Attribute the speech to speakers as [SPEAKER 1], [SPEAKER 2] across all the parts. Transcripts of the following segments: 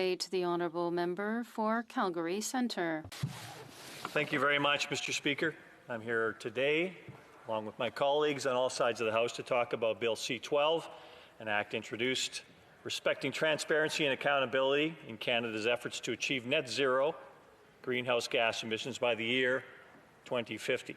[SPEAKER 1] debate, the honourable member for Calgary Centre.
[SPEAKER 2] Thank you very much, Mr. Speaker. I'm here today, along with my colleagues on all sides of the House, to talk about Bill C-12, an act introduced respecting transparency and accountability in Canada's efforts to achieve net zero greenhouse gas emissions by the year 2050.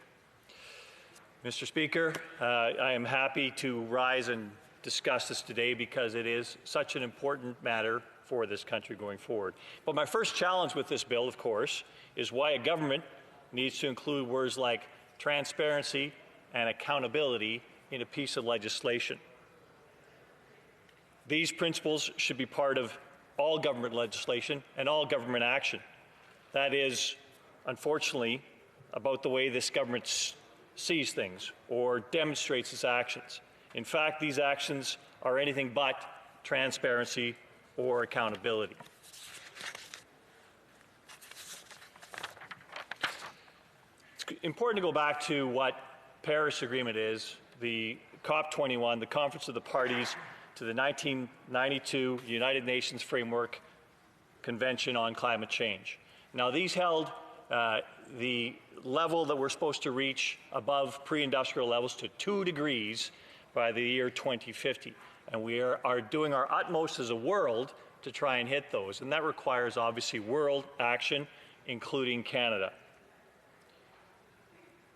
[SPEAKER 2] Mr. Speaker, I am happy to rise and discuss this today because it is such an important matter for this country going forward. But my first challenge with this bill, of course, is why a government needs to include words like transparency and accountability in a piece of legislation. These principles should be part of all government legislation and all government action. That is, unfortunately, about the way this government sees things or demonstrates its actions. In fact, these actions are anything but transparency or accountability. It's important to go back to what Paris Agreement is, the COP21, the Conference of the Parties to the 1992 United Nations Framework Convention on Climate Change. Now, these held the level that we're supposed to reach above pre-industrial levels to 2 degrees by the year 2050. And we are doing our utmost as a world to try and hit those. And that requires, obviously, world action, including Canada.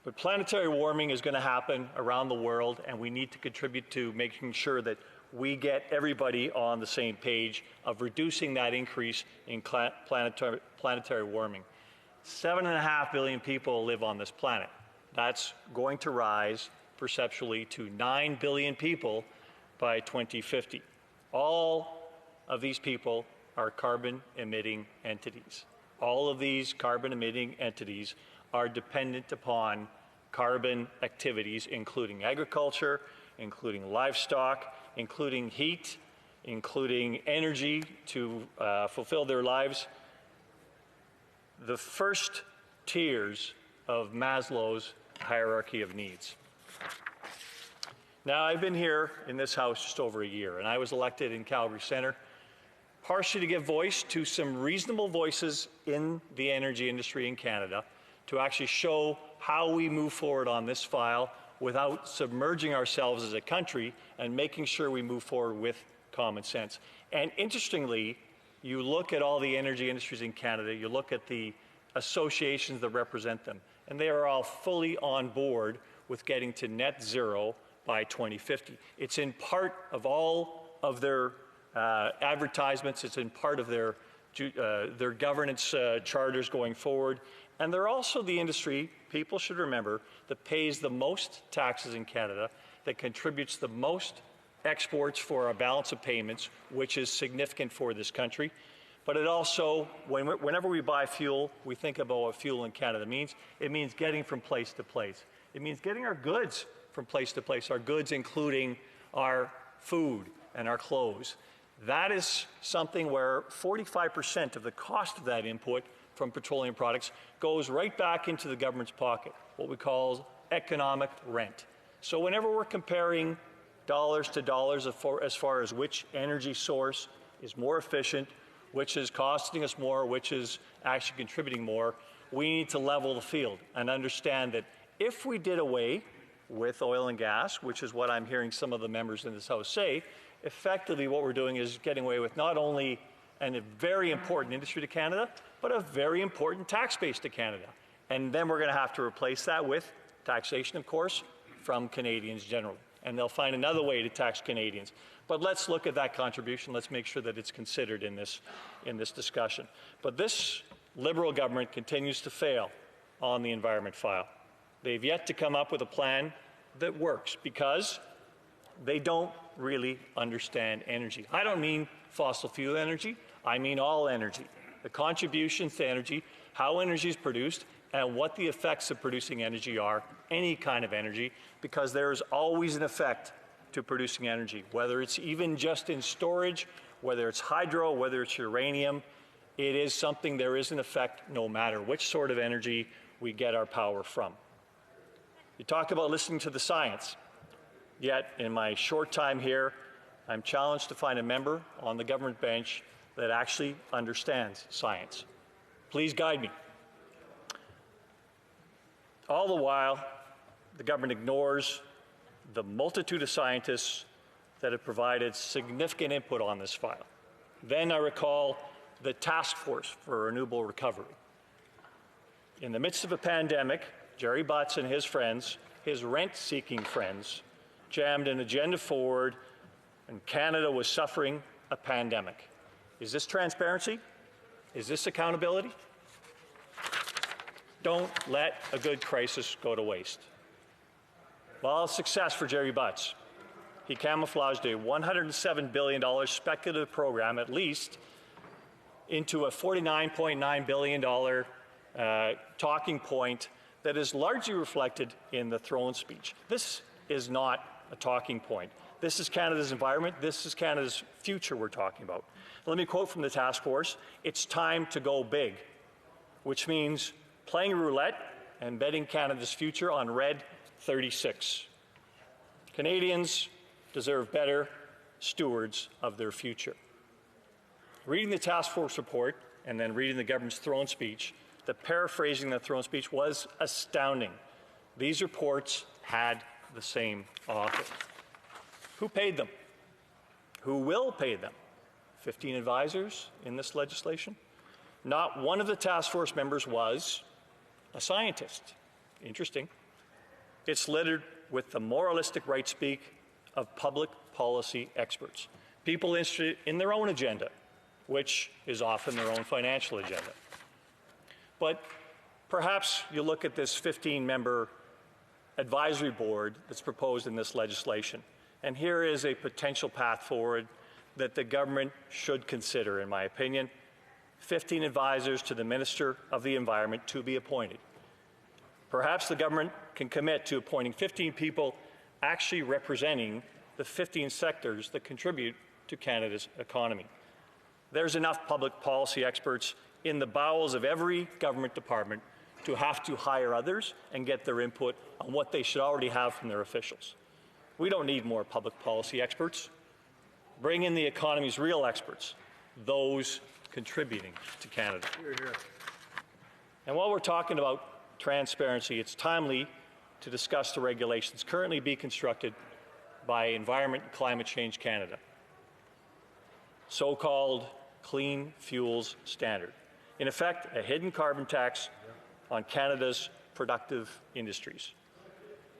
[SPEAKER 2] But planetary warming is going to happen around the world, and we need to contribute to making sure that we get everybody on the same page of reducing that increase in planetary warming. 7.5 billion people live on this planet. That's going to rise perceptually to 9 billion people by 2050. All of these people are carbon-emitting entities. All of these carbon-emitting entities are dependent upon carbon activities, including agriculture, including livestock, including heat, including energy to fulfill their lives. The first tiers of Maslow's hierarchy of needs. Now, I've been here in this House just over a year, and I was elected in Calgary Centre partially to give voice to some reasonable voices in the energy industry in Canada to actually show how we move forward on this file without submerging ourselves as a country and making sure we move forward with common sense. And interestingly, you look at all the energy industries in Canada, you look at the associations that represent them, and they are all fully on board with getting to net zero by 2050. It's in part of all of their advertisements, it's in part of their governance charters going forward, and they're also the industry, people should remember, that pays the most taxes in Canada, that contributes the most exports for our balance of payments, which is significant for this country. But it also, whenever we buy fuel, we think about what fuel in Canada means. It means getting from place to place. It means getting our goods from place to place, our goods including our food and our clothes. That is something where 45% of the cost of that input from petroleum products goes right back into the government's pocket, what we call economic rent. So whenever we're comparing dollars to dollars as far as which energy source is more efficient, which is costing us more, which is actually contributing more, we need to level the field and understand that if we did away with oil and gas, which is what I'm hearing some of the members in this House say, effectively what we're doing is getting away with not only a very important industry to Canada, but a very important tax base to Canada. And then we're going to have to replace that with taxation, of course, from Canadians generally. And they'll find another way to tax Canadians. But let's look at that contribution. Let's make sure that it's considered in this discussion. But this Liberal government continues to fail on the environment file. They've yet to come up with a plan that works because they don't really understand energy. I don't mean fossil fuel energy. I mean all energy. The contributions to energy, how energy is produced, and what the effects of producing energy are, any kind of energy, because there is always an effect to producing energy, whether it's even just in storage, whether it's hydro, whether it's uranium, it is something, there is an effect no matter which sort of energy we get our power from. You talk about listening to the science, yet in my short time here, I'm challenged to find a member on the government bench that actually understands science. Please guide me. All the while, the government ignores the multitude of scientists that have provided significant input on this file. Then I recall the Task Force for Renewable Recovery. In the midst of a pandemic, Jerry Butts and his friends, his rent-seeking friends, jammed an agenda forward, and Canada was suffering a pandemic. Is this transparency? Is this accountability? Don't let a good crisis go to waste. Well, success for Jerry Butts. He camouflaged a $107 billion speculative program, at least, into a $49.9 billion talking point that is largely reflected in the throne speech. This is not a talking point. This is Canada's environment. This is Canada's future we're talking about. Let me quote from the task force. It's time to go big, which means playing roulette and betting Canada's future on red 36. Canadians deserve better stewards of their future. Reading the task force report and then reading the government's throne speech, the paraphrasing the throne speech was astounding. These reports had the same author. Who paid them? Who will pay them? 15 advisors in this legislation? Not one of the task force members was a scientist. Interesting. It's littered with the moralistic right speak of public policy experts, people interested in their own agenda, which is often their own financial agenda. But perhaps you look at this 15-member advisory board that's proposed in this legislation, and here is a potential path forward that the government should consider, in my opinion. 15 advisors to the Minister of the Environment to be appointed. Perhaps the government can commit to appointing 15 people actually representing the 15 sectors that contribute to Canada's economy. There's enough public policy experts in the bowels of every government department to have to hire others and get their input on what they should already have from their officials. We don't need more public policy experts. Bring in the economy's real experts, those contributing to Canada.
[SPEAKER 3] Hear, hear.
[SPEAKER 2] And while we're talking about transparency, it's timely to discuss the regulations currently being constructed by Environment and Climate Change Canada, so-called Clean Fuels Standard. In effect, a hidden carbon tax on Canada's productive industries.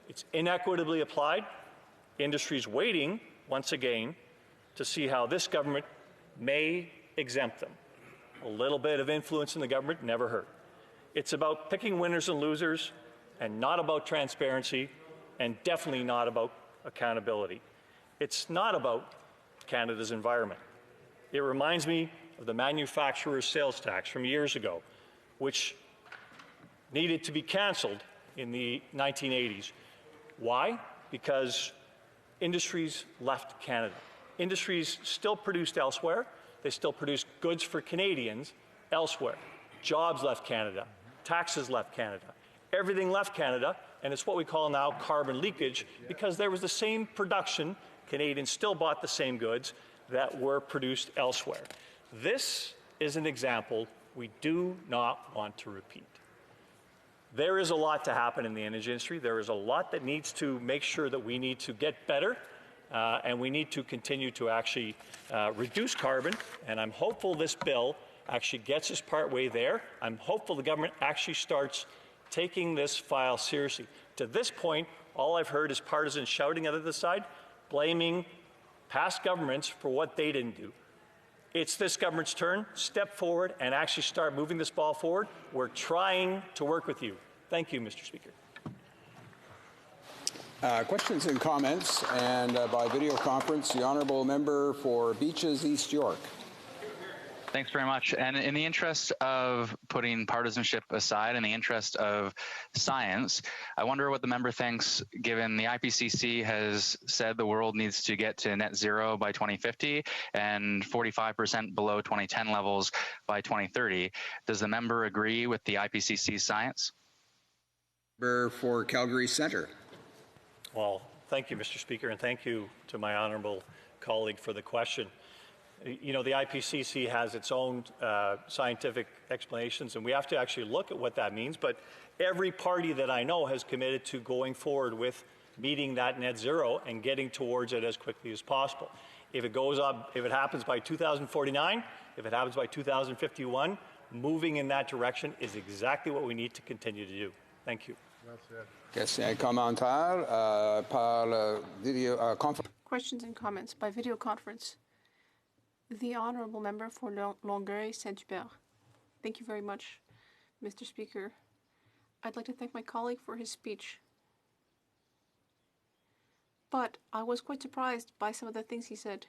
[SPEAKER 2] It's inequitably applied. Industries waiting, once again, to see how this government may exempt them. A little bit of influence in the government never hurt. It's about picking winners and losers, and not about transparency, and definitely not about accountability. It's not about Canada's environment. It reminds me of the manufacturer's sales tax from years ago, which needed to be canceled in the 1980s. Why? Because industries left Canada. Industries still produced elsewhere. They still produced goods for Canadians elsewhere. Jobs left Canada. Taxes left Canada. Everything left Canada, and it's what we call now carbon leakage, because there was the same production. Canadians still bought the same goods that were produced elsewhere. This is an example we do not want to repeat. There is a lot to happen in the energy industry. There is a lot that needs to make sure that we need to get better, and we need to continue to actually reduce carbon, and I'm hopeful this bill actually gets us part way there. I'm hopeful the government actually starts taking this file seriously. To this point, all I've heard is partisan shouting out of the side, blaming past governments for what they didn't do. It's this government's turn. Step forward and actually start moving this ball forward. We're trying to work with you. Thank you, Mr. Speaker.
[SPEAKER 3] Questions and comments, and by video conference, the honourable member for Beaches, East York.
[SPEAKER 4] Thanks very much. And in the interest of putting partisanship aside, in the interest of science, I wonder what the member thinks, given the IPCC has said the world needs to get to net zero by 2050 and 45% below 2010 levels by 2030. Does the member agree with the IPCC's science?
[SPEAKER 3] Member for Calgary Centre.
[SPEAKER 2] Well, thank you, Mr. Speaker, and thank you to my honourable colleague for the question. You know, the IPCC has its own scientific explanations, and we have to actually look at what that means. But every party that I know has committed to going forward with meeting that net zero and getting towards it as quickly as possible. If it goes up, if it happens by 2049, if it happens by 2051, moving in that direction is exactly what we need to continue to do. Thank you.
[SPEAKER 3] Question et commentaire par video conference.
[SPEAKER 5] Questions and comments by video conference. The Honourable Member for Longueuil-Saint-Hubert. Thank you very much, Mr. Speaker. I'd like to thank my colleague for his speech. But I was quite surprised by some of the things he said.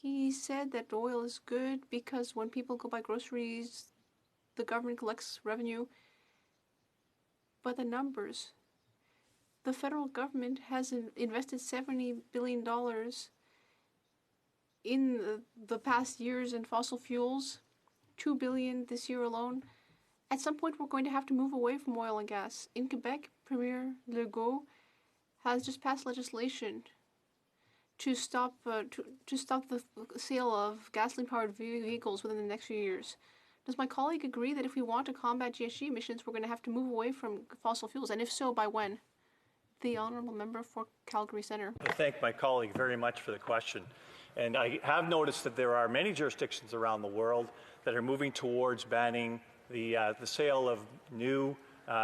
[SPEAKER 5] He said that oil is good because when people go buy groceries, the government collects revenue. But the numbers, the federal government has invested $70 billion in the past years in fossil fuels, $2 billion this year alone. At some point, we're going to have to move away from oil and gas. In Quebec, Premier Legault has just passed legislation to stop the sale of gasoline-powered vehicles within the next few years. Does my colleague agree that if we want to combat GHG emissions, we're going to have to move away from fossil fuels? And if so, by when? The Honourable Member for Calgary Centre.
[SPEAKER 2] I thank my colleague very much for the question. And I have noticed that there are many jurisdictions around the world that are moving towards banning the sale of new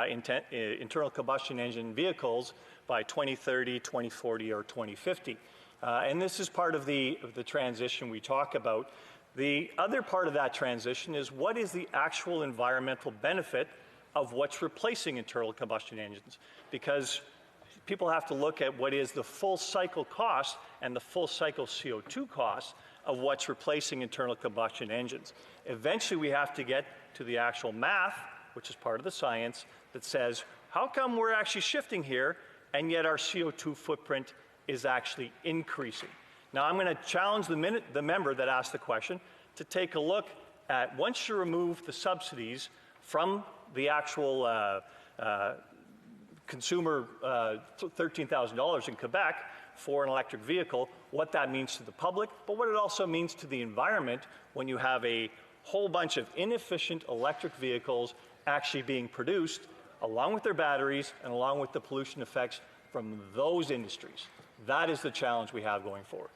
[SPEAKER 2] internal combustion engine vehicles by 2030, 2040, or 2050. And this is part of the transition we talk about. The other part of that transition is what is the actual environmental benefit of what's replacing internal combustion engines? Because people have to look at what is the full cycle cost and the full cycle CO2 cost of what's replacing internal combustion engines. Eventually, we have to get to the actual math, which is part of the science, that says, how come we're actually shifting here and yet our CO2 footprint is actually increasing? Now, I'm going to challenge the member that asked the question to take a look at, once you remove the subsidies from the actual consumer $13,000 in Quebec for an electric vehicle, what that means to the public, but what it also means to the environment when you have a whole bunch of inefficient electric vehicles actually being produced along with their batteries and along with the pollution effects from those industries. That is the challenge we have going forward.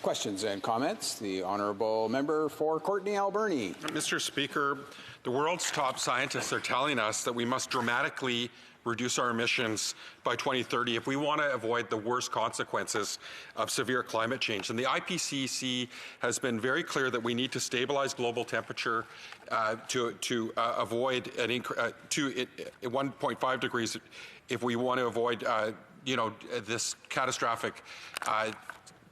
[SPEAKER 3] Questions and comments. The Honourable Member for Courtenay Alberni.
[SPEAKER 6] Mr. Speaker, the world's top scientists are telling us that we must dramatically reduce our emissions by 2030 if we want to avoid the worst consequences of severe climate change. And the IPCC has been very clear that we need to stabilize global temperature to avoid to 1.5 degrees if we want to avoid this catastrophic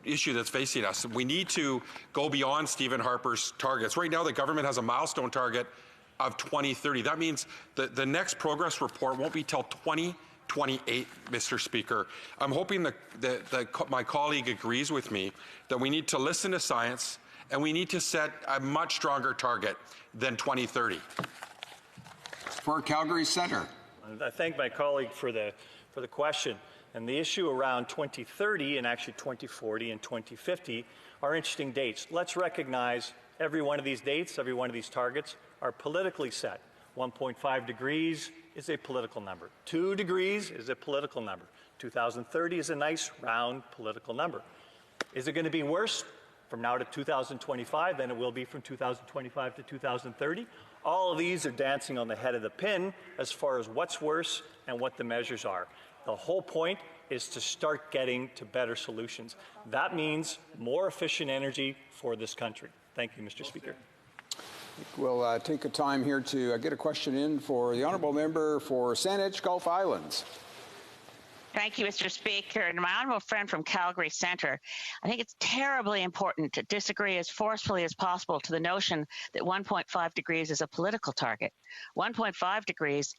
[SPEAKER 6] issue that's facing us. We need to go beyond Stephen Harper's targets. Right now, the government has a milestone target of 2030. That means the next progress report won't be till 2028, Mr. Speaker. I'm hoping that my colleague agrees with me that we need to listen to science and we need to set a much stronger target than 2030.
[SPEAKER 3] For Calgary Centre.
[SPEAKER 2] I thank my colleague for the question. And the issue around 2030 and actually 2040 and 2050 are interesting dates. Let's recognize every one of these dates, every one of these targets are politically set. 1.5 degrees is a political number. 2 degrees is a political number. 2030 is a nice round political number. Is it going to be worse from now to 2025 than it will be from 2025 to 2030? All of these are dancing on the head of the pin as far as what's worse and what the measures are. The whole point is to start getting to better solutions. That means more efficient energy for this country. Thank you, Mr. Speaker.
[SPEAKER 3] We'll take a time here to get a question in for the Honourable Member for Saanich Gulf Islands.
[SPEAKER 7] Thank you, Mr. Speaker. And my honourable friend from Calgary Centre, I think it's terribly important to disagree as forcefully as possible to the notion that 1.5 degrees is a political target. 1.5 degrees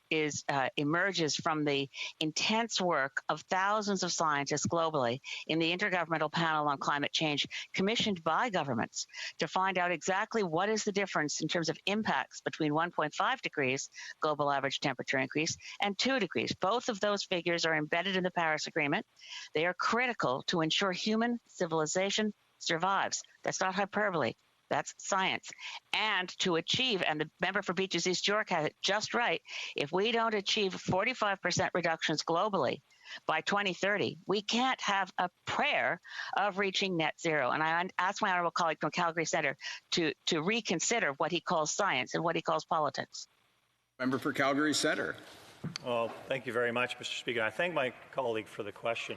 [SPEAKER 7] emerges from the intense work of thousands of scientists globally in the Intergovernmental Panel on Climate Change, commissioned by governments to find out exactly what is the difference in terms of impacts between 1.5 degrees global average temperature increase and 2 degrees. Both of those figures are embedded in the Paris Agreement. They are critical to ensure human civilization survives. That's not hyperbole. That's science. And to achieve, and the member for Beaches East York had it just right, if we don't achieve 45% reductions globally by 2030, we can't have a prayer of reaching net zero. And I asked my honourable colleague from Calgary Centre to reconsider what he calls science and what he calls politics.
[SPEAKER 3] Member for Calgary Centre.
[SPEAKER 2] Well, thank you very much, Mr. Speaker. I thank my colleague for the question.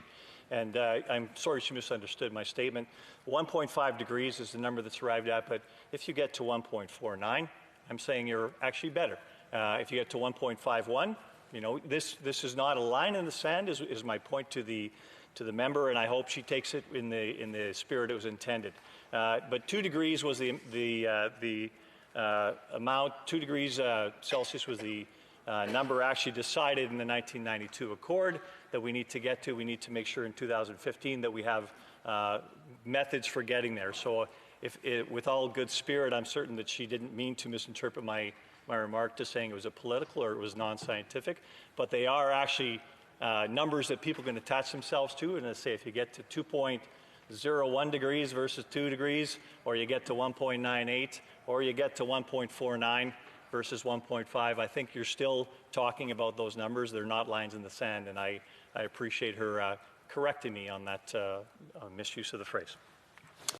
[SPEAKER 2] And I'm sorry she misunderstood my statement. 1.5 degrees is the number that's arrived at, but if you get to 1.49, I'm saying you're actually better. If you get to 1.51, you know, this is not a line in the sand, is my point to the member, and I hope she takes it in the spirit it was intended. But 2 degrees was the amount. 2 degrees Celsius was the number actually decided in the 1992 Accord that we need to get to. We need to make sure in 2015 that we have methods for getting there. So with all good spirit, I'm certain that she didn't mean to misinterpret my remark to saying it was a political or it was non-scientific, but they are actually numbers that people can attach themselves to. And let's say if you get to 2.01 degrees versus 2 degrees, or you get to 1.98, or you get to 1.49, versus 1.5, I think you're still talking about those numbers. They're not lines in the sand, and I appreciate her correcting me on that misuse of the phrase.